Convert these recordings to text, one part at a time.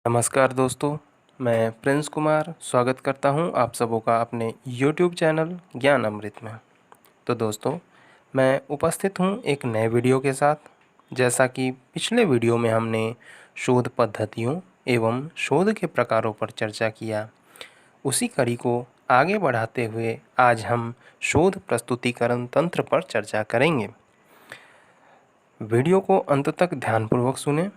नमस्कार दोस्तों, मैं प्रिंस कुमार स्वागत करता हूं आप सबों का अपने YouTube चैनल ज्ञान अमृत में। तो दोस्तों, मैं उपस्थित हूं एक नए वीडियो के साथ। जैसा कि पिछले वीडियो में हमने शोध पद्धतियों एवं शोध के प्रकारों पर चर्चा किया, उसी कड़ी को आगे बढ़ाते हुए आज हम शोध प्रस्तुतिकरण तंत्र पर चर्चा करेंगे। वीडियो को अंत तक ध्यानपूर्वक सुनें,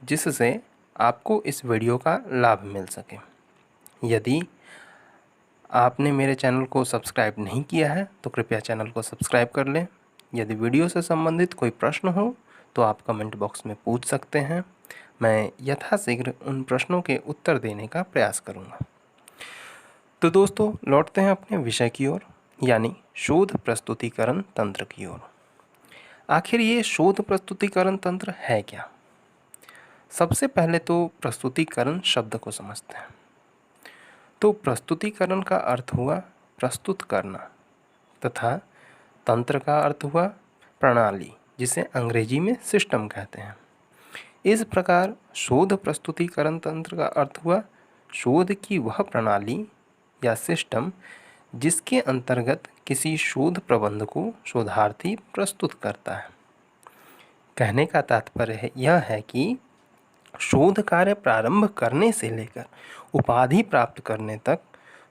जिससे आपको इस वीडियो का लाभ मिल सके। यदि आपने मेरे चैनल को सब्सक्राइब नहीं किया है तो कृपया चैनल को सब्सक्राइब कर लें। यदि वीडियो से संबंधित कोई प्रश्न हो तो आप कमेंट बॉक्स में पूछ सकते हैं। मैं यथाशीघ्र उन प्रश्नों के उत्तर देने का प्रयास करूंगा। तो दोस्तों, लौटते हैं अपने विषय की ओर, यानी शोध प्रस्तुतिकरण तंत्र की ओर। आखिर ये शोध प्रस्तुतिकरण तंत्र है क्या? सबसे पहले तो प्रस्तुतिकरण शब्द को समझते हैं। तो प्रस्तुतिकरण का अर्थ हुआ प्रस्तुत करना, तथा तंत्र का अर्थ हुआ प्रणाली, जिसे अंग्रेजी में सिस्टम कहते हैं। इस प्रकार शोध प्रस्तुतिकरण तंत्र का अर्थ हुआ शोध की वह प्रणाली या सिस्टम जिसके अंतर्गत किसी शोध प्रबंध को शोधार्थी प्रस्तुत करता है। कहने का तात्पर्य यह है कि शोध कार्य प्रारंभ करने से लेकर उपाधि प्राप्त करने तक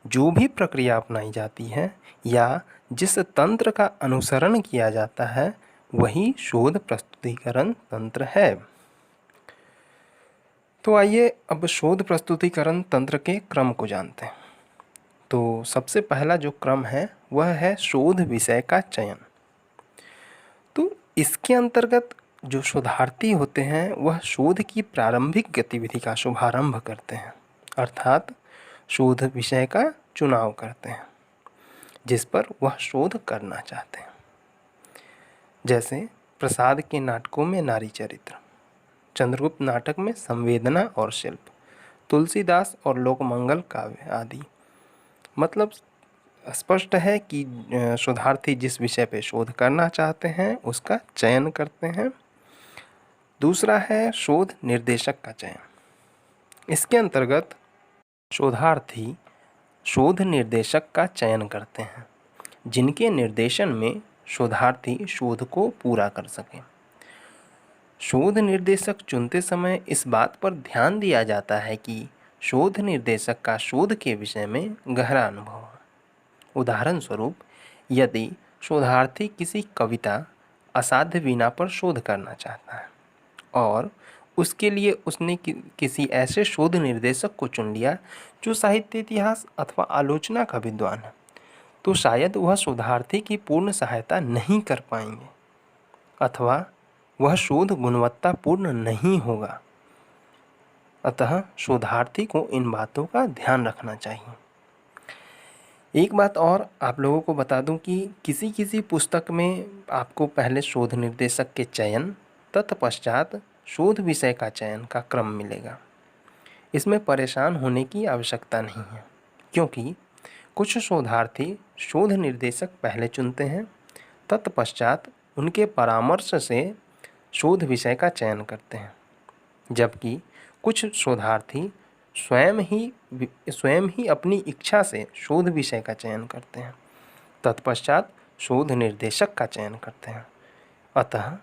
जो भी प्रक्रिया अपनाई जाती है या जिस तंत्र का अनुसरण किया जाता है, वही शोध प्रस्तुतिकरण तंत्र है। तो आइए अब शोध प्रस्तुतिकरण तंत्र के क्रम को जानते हैं। तो सबसे पहला जो क्रम है वह है शोध विषय का चयन। तो इसके अंतर्गत जो शोधार्थी होते हैं वह शोध की प्रारंभिक गतिविधि का शुभारंभ करते हैं, अर्थात शोध विषय का चुनाव करते हैं जिस पर वह शोध करना चाहते हैं। जैसे प्रसाद के नाटकों में नारी चरित्र, चंद्रगुप्त नाटक में संवेदना और शिल्प, तुलसीदास और लोकमंगल काव्य आदि। मतलब स्पष्ट है कि शोधार्थी जिस विषय पे शोध करना चाहते हैं उसका चयन करते हैं। दूसरा है शोध निर्देशक का चयन। इसके अंतर्गत शोधार्थी शोध निर्देशक का चयन करते हैं जिनके निर्देशन में शोधार्थी शोध को पूरा कर सके। शोध निर्देशक चुनते समय इस बात पर ध्यान दिया जाता है कि शोध निर्देशक का शोध के विषय में गहरा अनुभव हो। उदाहरण स्वरूप, यदि शोधार्थी किसी कविता असाध्य वीणा पर शोध करना चाहता है और उसके लिए उसने किसी ऐसे शोध निर्देशक को चुन लिया जो साहित्य इतिहास अथवा आलोचना का विद्वान है, तो शायद वह शोधार्थी की पूर्ण सहायता नहीं कर पाएंगे अथवा वह शोध गुणवत्तापूर्ण नहीं होगा। अतः शोधार्थी को इन बातों का ध्यान रखना चाहिए। एक बात और आप लोगों को बता दूं कि किसी किसी पुस्तक में आपको पहले शोध निर्देशक के चयन तत्पश्चात शोध विषय का चयन का क्रम मिलेगा। इसमें परेशान होने की आवश्यकता नहीं है, क्योंकि कुछ शोधार्थी शोध निर्देशक पहले चुनते हैं, तत्पश्चात उनके परामर्श से शोध विषय का चयन करते हैं, जबकि कुछ शोधार्थी स्वयं ही अपनी इच्छा से शोध विषय का चयन करते हैं, तत्पश्चात शोध निर्देशक का चयन करते हैं। अतः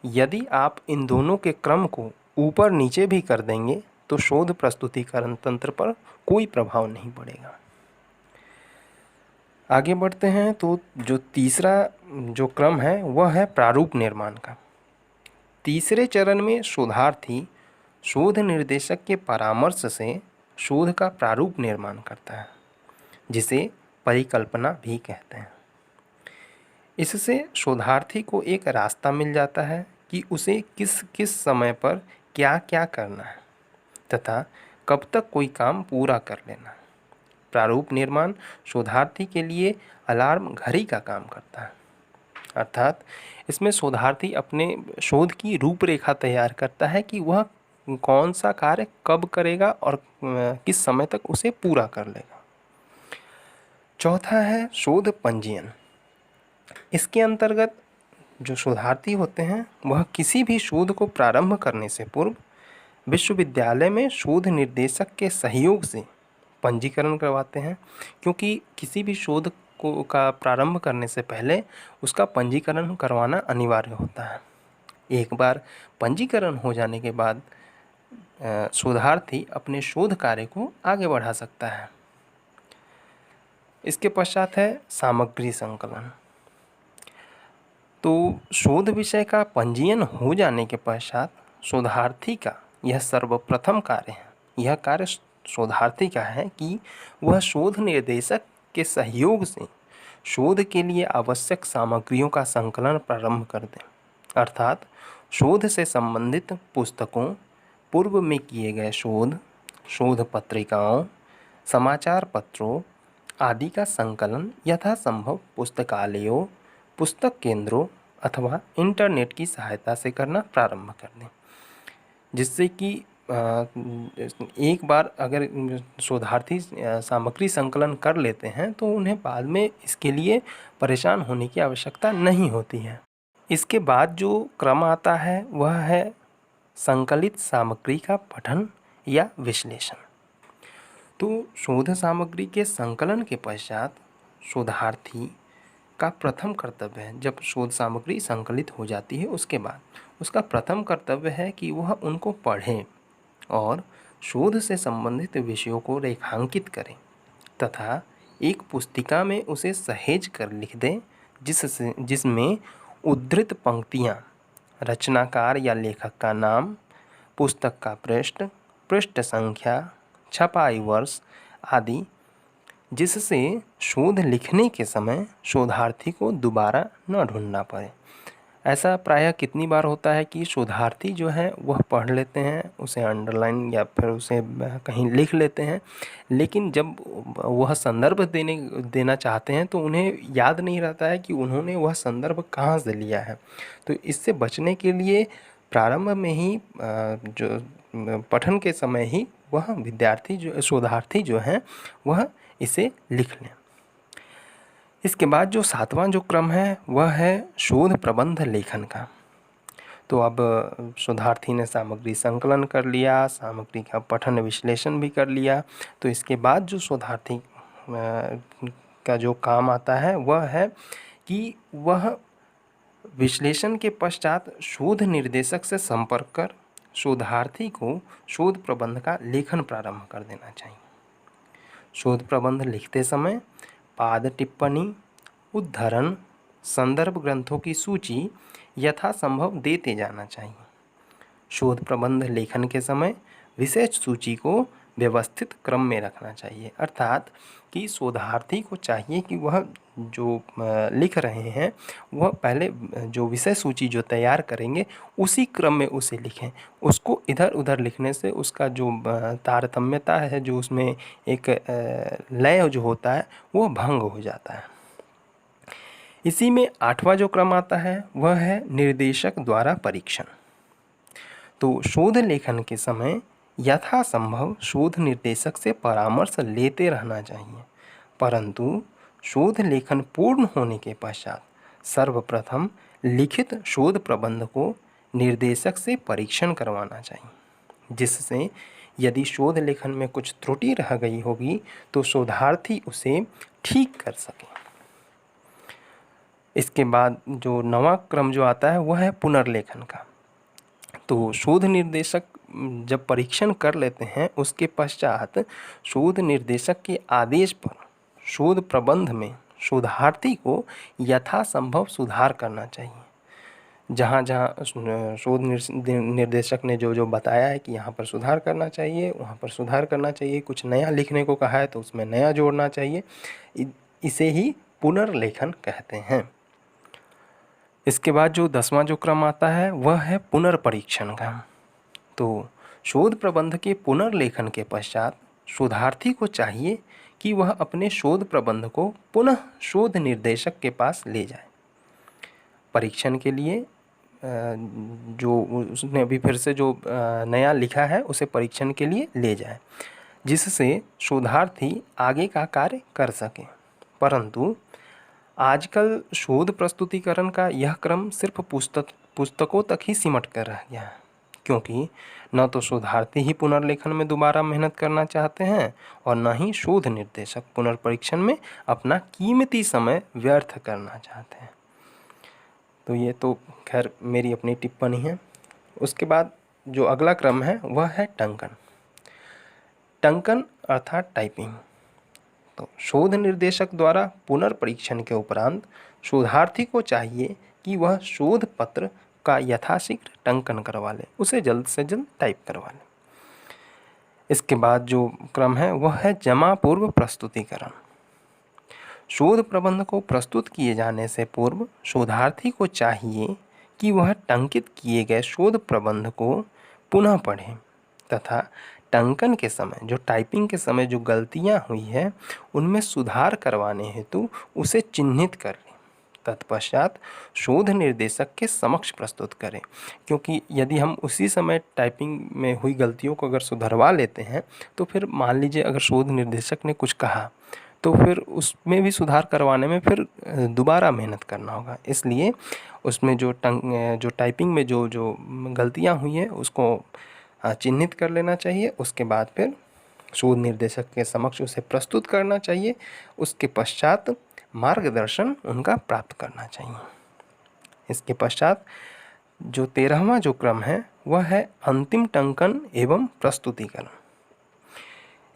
यदि आप इन दोनों के क्रम को ऊपर नीचे भी कर देंगे तो शोध प्रस्तुतिकरण तंत्र पर कोई प्रभाव नहीं पड़ेगा। आगे बढ़ते हैं तो जो तीसरा जो क्रम है वह है प्रारूप निर्माण का। तीसरे चरण में शोधार्थी शोध निर्देशक के परामर्श से शोध का प्रारूप निर्माण करता है, जिसे परिकल्पना भी कहते हैं। इससे शोधार्थी को एक रास्ता मिल जाता है कि उसे किस किस समय पर क्या क्या करना है तथा कब तक कोई काम पूरा कर लेना है। प्रारूप निर्माण शोधार्थी के लिए अलार्म घड़ी का काम करता है, अर्थात इसमें शोधार्थी अपने शोध की रूपरेखा तैयार करता है कि वह कौन सा कार्य कब करेगा और किस समय तक उसे पूरा कर लेगा। चौथा है शोध पंजीयन। इसके अंतर्गत जो शोधार्थी होते हैं वह किसी भी शोध को प्रारंभ करने से पूर्व विश्वविद्यालय में शोध निर्देशक के सहयोग से पंजीकरण करवाते हैं, क्योंकि किसी भी शोध को का प्रारंभ करने से पहले उसका पंजीकरण करवाना अनिवार्य होता है। एक बार पंजीकरण हो जाने के बाद शोधार्थी अपने शोध कार्य को आगे बढ़ा सकता है। इसके पश्चात है सामग्री संकलन। तो शोध विषय का पंजीयन हो जाने के पश्चात शोधार्थी का यह सर्वप्रथम कार्य है। यह कार्य शोधार्थी का है कि वह शोध निर्देशक के सहयोग से शोध के लिए आवश्यक सामग्रियों का संकलन प्रारंभ कर दें, अर्थात शोध से संबंधित पुस्तकों, पूर्व में किए गए शोध, शोध पत्रिकाओं, समाचार पत्रों आदि का संकलन यथासंभव पुस्तकालयों, पुस्तक केंद्रों अथवा इंटरनेट की सहायता से करना प्रारंभ कर दें, जिससे कि एक बार अगर शोधार्थी सामग्री संकलन कर लेते हैं तो उन्हें बाद में इसके लिए परेशान होने की आवश्यकता नहीं होती है। इसके बाद जो क्रम आता है वह है संकलित सामग्री का पठन या विश्लेषण। तो शोध सामग्री के संकलन के पश्चात शोधार्थी का प्रथम कर्तव्य है, जब शोध सामग्री संकलित हो जाती है उसके बाद उसका प्रथम कर्तव्य है कि वह उनको पढ़े और शोध से संबंधित विषयों को रेखांकित करें तथा एक पुस्तिका में उसे सहेज कर लिख दें, जिसमें उद्धृत पंक्तियाँ, रचनाकार या लेखक का नाम, पुस्तक का पृष्ठ, पृष्ठ संख्या, छपाई वर्ष आदि, जिससे शोध लिखने के समय शोधार्थी को दोबारा न ढूंढना पड़े। ऐसा प्रायः कितनी बार होता है कि शोधार्थी जो है वह पढ़ लेते हैं, उसे अंडरलाइन या फिर उसे कहीं लिख लेते हैं, लेकिन जब वह संदर्भ देना चाहते हैं तो उन्हें याद नहीं रहता है कि उन्होंने वह संदर्भ कहाँ से लिया है। तो इससे बचने के लिए प्रारंभ में ही जो पठन के समय ही वह शोधार्थी जो हैं वह इसे लिख लें। इसके बाद जो सातवां जो क्रम है वह है शोध प्रबंध लेखन का। तो अब शोधार्थी ने सामग्री संकलन कर लिया, सामग्री का पठन विश्लेषण भी कर लिया, तो इसके बाद जो शोधार्थी का जो काम आता है वह है कि वह विश्लेषण के पश्चात शोध निर्देशक से संपर्क कर शोधार्थी को शोध प्रबंध का लेखन प्रारंभ कर देना चाहिए। शोध प्रबंध लिखते समय पाद टिप्पणी, उद्धरण, संदर्भ ग्रंथों की सूची यथासंभव देते जाना चाहिए। शोध प्रबंध लेखन के समय विशेष सूची को व्यवस्थित क्रम में रखना चाहिए, अर्थात कि शोधार्थी को चाहिए कि वह जो लिख रहे हैं वह पहले जो विषय सूची जो तैयार करेंगे उसी क्रम में उसे लिखें। उसको इधर उधर लिखने से उसका जो तारतम्यता है, जो उसमें एक लय जो होता है वो भंग हो जाता है। इसी में आठवां जो क्रम आता है वह है निर्देशक द्वारा परीक्षण। तो शोध लेखन के समय यथासंभव शोध निर्देशक से परामर्श लेते रहना चाहिए, परंतु शोध लेखन पूर्ण होने के पश्चात सर्वप्रथम लिखित शोध प्रबंध को निर्देशक से परीक्षण करवाना चाहिए, जिससे यदि शोध लेखन में कुछ त्रुटि रह गई होगी तो शोधार्थी उसे ठीक कर सके। इसके बाद जो नवा क्रम जो आता है वह है पुनर्लेखन का। तो शोध निर्देशक जब परीक्षण कर लेते हैं उसके पश्चात शोध निर्देशक के आदेश पर शोध प्रबंध में शोधार्थी को यथासंभव सुधार करना चाहिए। जहाँ जहाँ शोध निर्देशक ने जो जो बताया है कि यहाँ पर सुधार करना चाहिए वहाँ पर सुधार करना चाहिए, कुछ नया लिखने को कहा है तो उसमें नया जोड़ना चाहिए। इसे ही पुनर्लेखन कहते हैं। इसके बाद जो 10वां जो क्रम आता है वह है पुनर्परीक्षण का। तो शोध प्रबंध के पुनर्लेखन के पश्चात शोधार्थी को चाहिए कि वह अपने शोध प्रबंध को पुनः शोध निर्देशक के पास ले जाए, परीक्षण के लिए जो उसने अभी फिर से जो नया लिखा है उसे परीक्षण के लिए ले जाए, जिससे शोधार्थी आगे का कार्य कर सके। परंतु आजकल शोध प्रस्तुतिकरण का यह क्रम सिर्फ पुस्तकों तक ही सिमट कर रह गया है। क्योंकि न तो शोधार्थी ही पुनर्लेखन में दोबारा मेहनत करना चाहते हैं और न ही शोध निर्देशक पुनर्परीक्षण में अपना कीमती समय व्यर्थ करना चाहते हैं। तो ये तो खैर मेरी अपनी टिप्पणी है। उसके बाद जो अगला क्रम है वह है टंकन। टंकन अर्थात टाइपिंग। तो शोध निर्देशक द्वारा पुनर्परीक्षण के उपरांत शोधार्थी को चाहिए कि वह शोध पत्र का यथाशीघ्र टंकन करवा ले, उसे जल्द से जल्द टाइप करवा ले। इसके बाद जो क्रम है वह है जमा पूर्व प्रस्तुतिकरण। शोध प्रबंध को प्रस्तुत किए जाने से पूर्व शोधार्थी को चाहिए कि वह टंकित किए गए शोध प्रबंध को पुनः पढ़े तथा टंकन के समय, जो टाइपिंग के समय जो गलतियां हुई है उनमें सुधार करवाने हेतु उसे चिन्हित कर लें। तत्पश्चात शोध निर्देशक के समक्ष प्रस्तुत करें, क्योंकि यदि हम उसी समय टाइपिंग में हुई गलतियों को अगर सुधरवा लेते हैं तो फिर मान लीजिए अगर शोध निर्देशक ने कुछ कहा तो फिर उसमें भी सुधार करवाने में फिर दोबारा मेहनत करना होगा। इसलिए उसमें जो टाइपिंग में जो गलतियां हुई हैं उसको चिन्हित कर लेना चाहिए। उसके बाद फिर शोध निर्देशक के समक्ष उसे प्रस्तुत करना चाहिए। उसके पश्चात मार्गदर्शन उनका प्राप्त करना चाहिए। इसके पश्चात जो 13वां जो क्रम है वह है अंतिम टंकन एवं प्रस्तुतिकरण।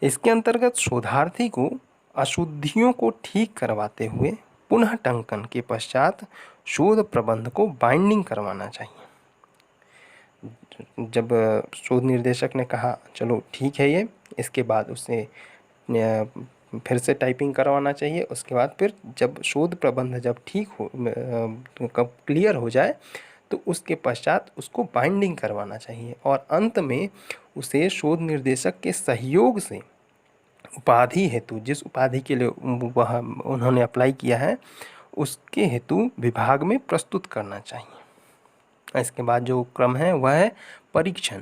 इसके अंतर्गत शोधार्थी को अशुद्धियों को ठीक करवाते हुए पुनः टंकन के पश्चात शोध प्रबंध को बाइंडिंग करवाना चाहिए। जब शोध निर्देशक ने कहा चलो ठीक है ये, इसके बाद उसे फिर से टाइपिंग करवाना चाहिए। उसके बाद फिर जब शोध प्रबंध जब ठीक हो, कब क्लियर हो जाए तो उसके पश्चात उसको बाइंडिंग करवाना चाहिए और अंत में उसे शोध निर्देशक के सहयोग से उपाधि हेतु, जिस उपाधि के लिए वह उन्होंने अप्लाई किया है उसके हेतु विभाग में प्रस्तुत करना चाहिए। इसके बाद जो क्रम है वह है परीक्षण।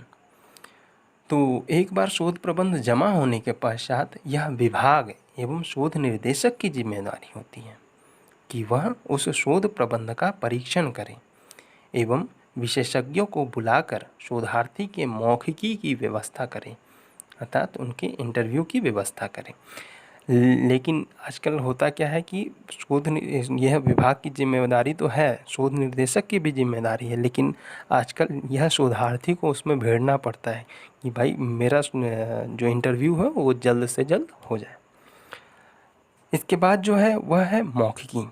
तो एक बार शोध प्रबंध जमा होने के पश्चात यह विभाग एवं शोध निर्देशक की जिम्मेदारी होती है कि वह उस शोध प्रबंध का परीक्षण करें एवं विशेषज्ञों को बुलाकर शोधार्थी के मौखिकी की व्यवस्था करें, अर्थात उनके इंटरव्यू की व्यवस्था करें। लेकिन आजकल होता क्या है कि यह विभाग की जिम्मेदारी तो है, शोध निर्देशक की भी जिम्मेदारी है, लेकिन आजकल यह शोधार्थी को उसमें भिड़ना पड़ता है कि भाई मेरा जो इंटरव्यू है वो जल्द से जल्द हो जाए। इसके बाद जो है वह है मौखिकी।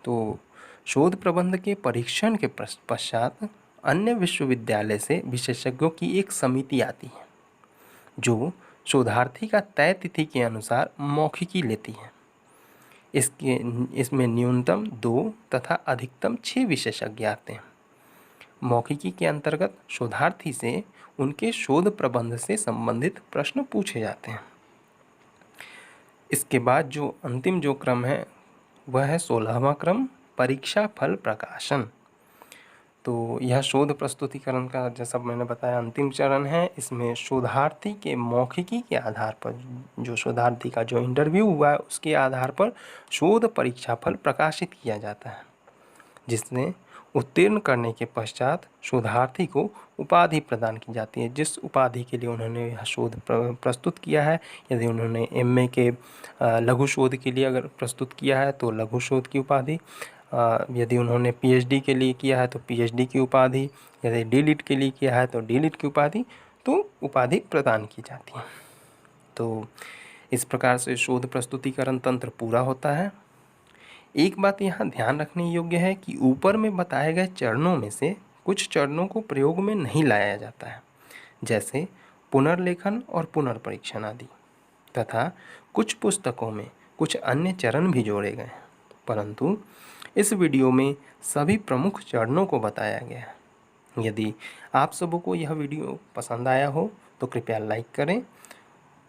तो शोध प्रबंध के परीक्षण के पश्चात अन्य विश्वविद्यालय से विशेषज्ञों की एक समिति आती है जो शोधार्थी का तय तिथि के अनुसार मौखिकी लेती है। इसमें न्यूनतम 2 तथा अधिकतम 6 विशेषज्ञ आते हैं। मौखिकी के अंतर्गत शोधार्थी से उनके शोध प्रबंध से संबंधित प्रश्न पूछे जाते हैं। इसके बाद जो अंतिम जो क्रम है वह है 16वां क्रम, परीक्षा फल प्रकाशन। तो यह शोध प्रस्तुतिकरण का जैसा मैंने बताया अंतिम चरण है। इसमें शोधार्थी के मौखिकी के आधार पर, जो शोधार्थी का जो इंटरव्यू हुआ है उसके आधार पर शोध परीक्षा फल प्रकाशित किया जाता है, जिसमें उत्तीर्ण करने के पश्चात शोधार्थी को उपाधि प्रदान की जाती है। जिस उपाधि के लिए उन्होंने यह शोध प्रस्तुत किया है, यदि उन्होंने एमए के लघु शोध के लिए अगर प्रस्तुत किया है तो लघु शोध की उपाधि, यदि उन्होंने पीएचडी के लिए किया है तो पीएचडी की उपाधि, यदि डीलिट के लिए किया है तो डीलिट की उपाधि, तो उपाधि प्रदान की जाती है। तो इस प्रकार से शोध प्रस्तुतिकरण तंत्र पूरा होता है। एक बात यहाँ ध्यान रखने योग्य है कि ऊपर में बताए गए चरणों में से कुछ चरणों को प्रयोग में नहीं लाया जाता है, जैसे पुनर्लेखन और पुनर्परीक्षण आदि, तथा कुछ पुस्तकों में कुछ अन्य चरण भी जोड़े गए हैं, परंतु इस वीडियो में सभी प्रमुख चरणों को बताया गया है। यदि आप सबों को यह वीडियो पसंद आया हो तो कृपया लाइक करें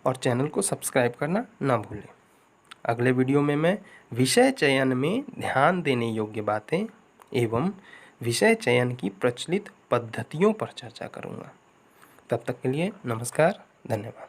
और चैनल को सब्सक्राइब करना ना भूलें। अगले वीडियो में मैं विषय चयन में ध्यान देने योग्य बातें एवं विषय चयन की प्रचलित पद्धतियों पर चर्चा करूँगा। तब तक के लिए नमस्कार, धन्यवाद।